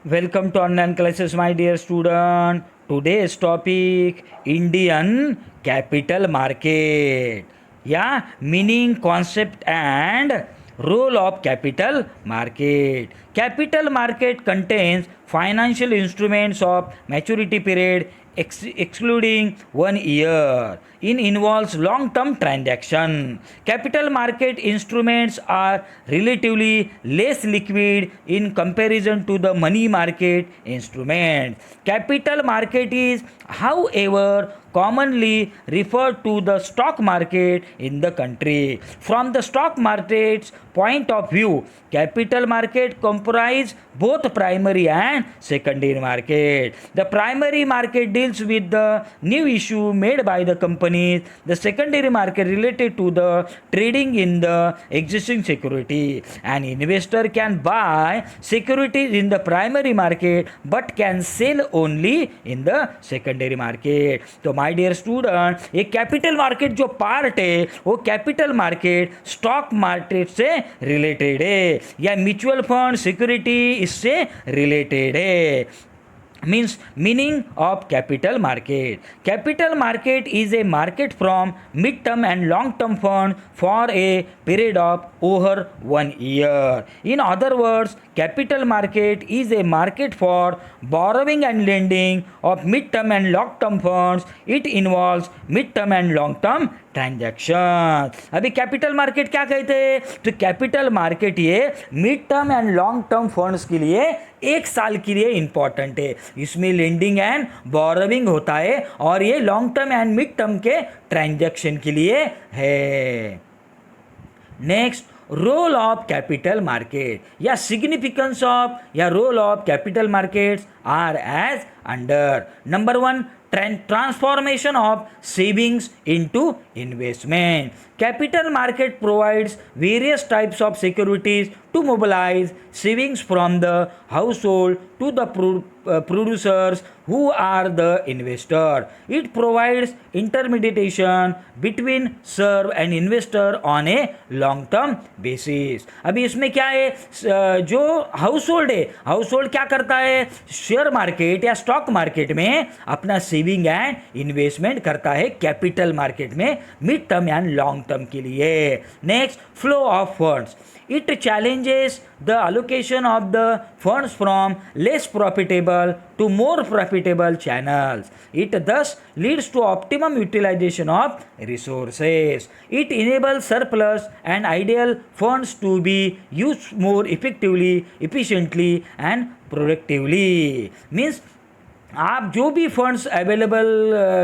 Welcome to online classes, my dear student. Today's topic Indian capital market. Yeah, meaning, concept, and role of capital market. Capital market contains financial instruments of maturity period excluding 1 year. It involves long-term transaction. Capital market instruments are relatively less liquid in comparison to the money market instruments. Capital market is, however, commonly referred to the stock market in the country. From the stock market's point of view, capital market comprise both primary and secondary market. The primary market deals with the new issue made by the companies. The secondary market related to the trading in the existing security. An investor can buy securities in the primary market but can sell only in the secondary market. तो my dear student, ये capital market जो part है वो capital market stock market से related है या mutual fund security इससे related है. Meaning of capital market. Capital market is a market from mid-term and long-term fund for a period of over 1 year. In other words, capital market is a market for borrowing and lending of mid-term and long-term funds. It involves mid-term and long-term transaction. अभी capital market क्या कहते हैं? तो capital market ये mid term and long term funds के लिए 1 साल के लिए इंपॉर्टेंट है. इसमें लेंडिंग एंड बोरोविंग होता है और ये long term and mid term के ट्रांजैक्शन के लिए है. Next, role of capital market या सिग्निफिकेंस ऑफ या role of capital markets are as under. Number 1, transformation of savings into investment. Capital market provides various types of securities to mobilize savings from the household to the producers who are the investor. It provides intermediation between serve and investor on a long term basis. अभी इसमें क्या है, जो house hold क्या करता है, share market या stock market में अपना सेविंग एंड इन्वेस्टमेंट करता है कैपिटल मार्केट में mid term and long term के लिए. Next, flow of funds. It challenges the allocation of the funds from less profitable to more profitable channels. It thus leads to optimum utilization of resources. It enables surplus and ideal funds to be used more effectively, efficiently and productively. Means आप जो भी funds available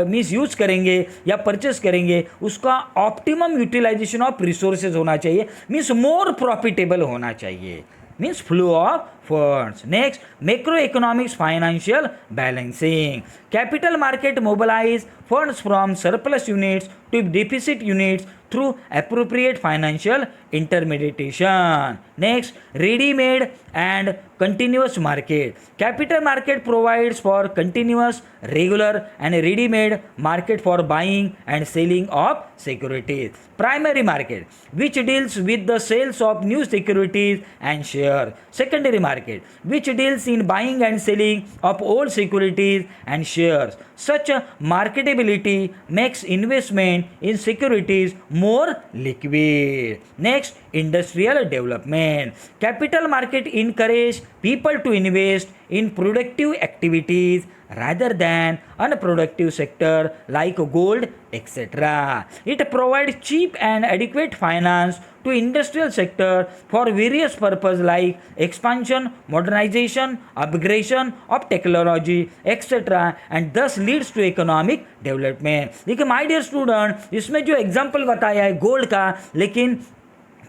means use करेंगे या purchase करेंगे उसका optimum utilisation of resources होना चाहिए, means more profitable होना चाहिए. means flow of funds. Next, macroeconomics financial balancing. Capital market mobilize funds from surplus units to deficit units through appropriate financial intermediation. Next, ready-made and continuous market. Capital market provides for continuous, regular and ready-made market for buying and selling of securities. Primary market, which deals with the sales of new securities and shares. Secondary market, which deals in buying and selling of old securities and shares. Such marketability makes investment in securities more liquid. Next, industrial development. Capital market encourage people to invest in productive activities rather than unproductive sector like gold, etc. It provides cheap and adequate finance to industrial sector for various purposes like expansion, modernization, upgradation of technology, etc. and thus leads to economic development. देखिए my dear student, इसमें जो example बताया है gold का, लेकिन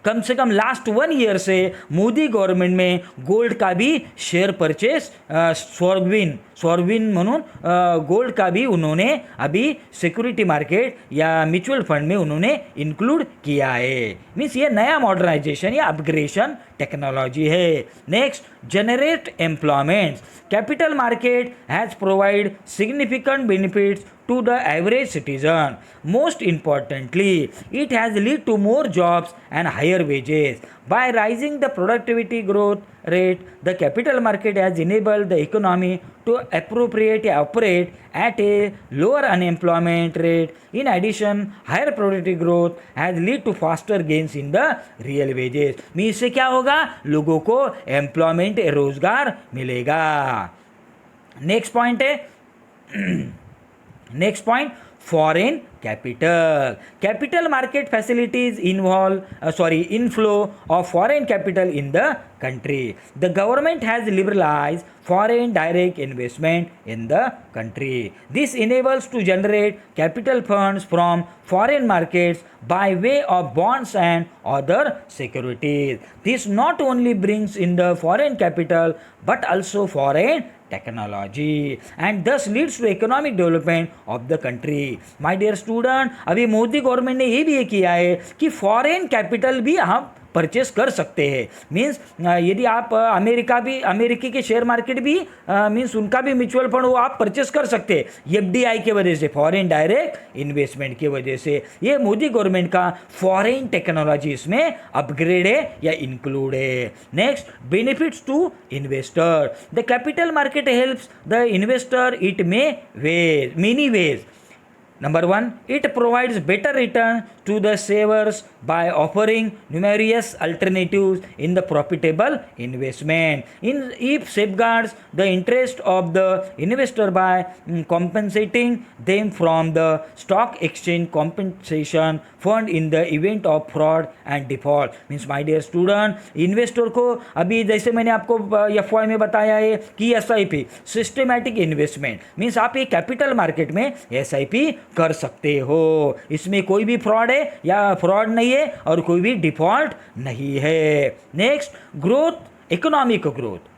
कम से कम last 1 year से Modi government में गोल्ड का भी शेयर परचेस सॉरविन म्हणून गोल्ड का भी उन्होंने अभी सिक्योरिटी मार्केट या म्यूचुअल फंड में उन्होंने इंक्लूड किया है. मीन्स ये नया मॉडर्नाइजेशन या अपग्रेडेशन टेक्नोलॉजी है. Next, generate employment. Capital market has provide significant benefits to the average citizen. Most importantly, it has led to more jobs and higher wages. By rising the productivity growth rate, the capital market has enabled the economy to appropriate operate at a lower unemployment rate. In addition, higher productivity growth has lead to faster gains in the real wages. Mean इससे क्या होगा, लोगों को employment रोजगार मिलेगा. Next point है next point foreign capital market facilities inflow of foreign capital in the country. The government has liberalized foreign direct investment in the country. This enables to generate capital funds from foreign markets by way of bonds and other securities. This not only brings in the foreign capital but also foreign technology and thus leads to economic development of the country. My dear student, अभी Modi government ने ये भी ये किया है कि foreign capital भी हम परचेस कर सकते हैं. मीन्स यदि आप अमेरिकी के शेयर मार्केट भी मीन्स उनका भी म्यूचुअल फंड वो आप परचेस कर सकते हैं एफडीआई के वजह से, फॉरेन डायरेक्ट इन्वेस्टमेंट की वजह से. ये मोदी गवर्नमेंट का फॉरेन टेक्नोलॉजी इसमें अपग्रेड है या इंक्लूड है. Next, benefits to investor. The capital market helps the investor it many ways. Number 1, it provides better return to the savers by offering numerous alternatives in the profitable investment. It safeguards the interest of the investor by compensating them from the stock exchange compensation fund in the event of fraud and default. Means my dear student, investor को अभी जैसे मैंने आपको FY में बताया है कि SIP systematic investment means आप ये कैपिटल मार्केट में एसआईपी कर सकते हो. इसमें कोई भी फ्रॉड है या फ्रॉड नहीं है और कोई भी डिफॉल्ट नहीं है. Next, economic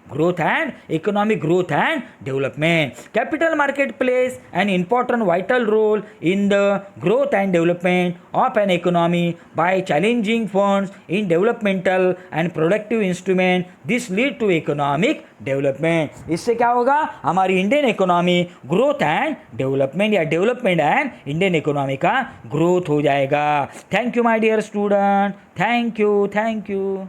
growth and economic growth and development. Capital market plays an important vital role in the growth and development of an economy by challenging funds in developmental and productive instrument. This lead to economic development. इससे क्या होगा, हमारी Indian economy growth and development या development and Indian economy का growth हो जाएगा. Thank you my dear student, thank you.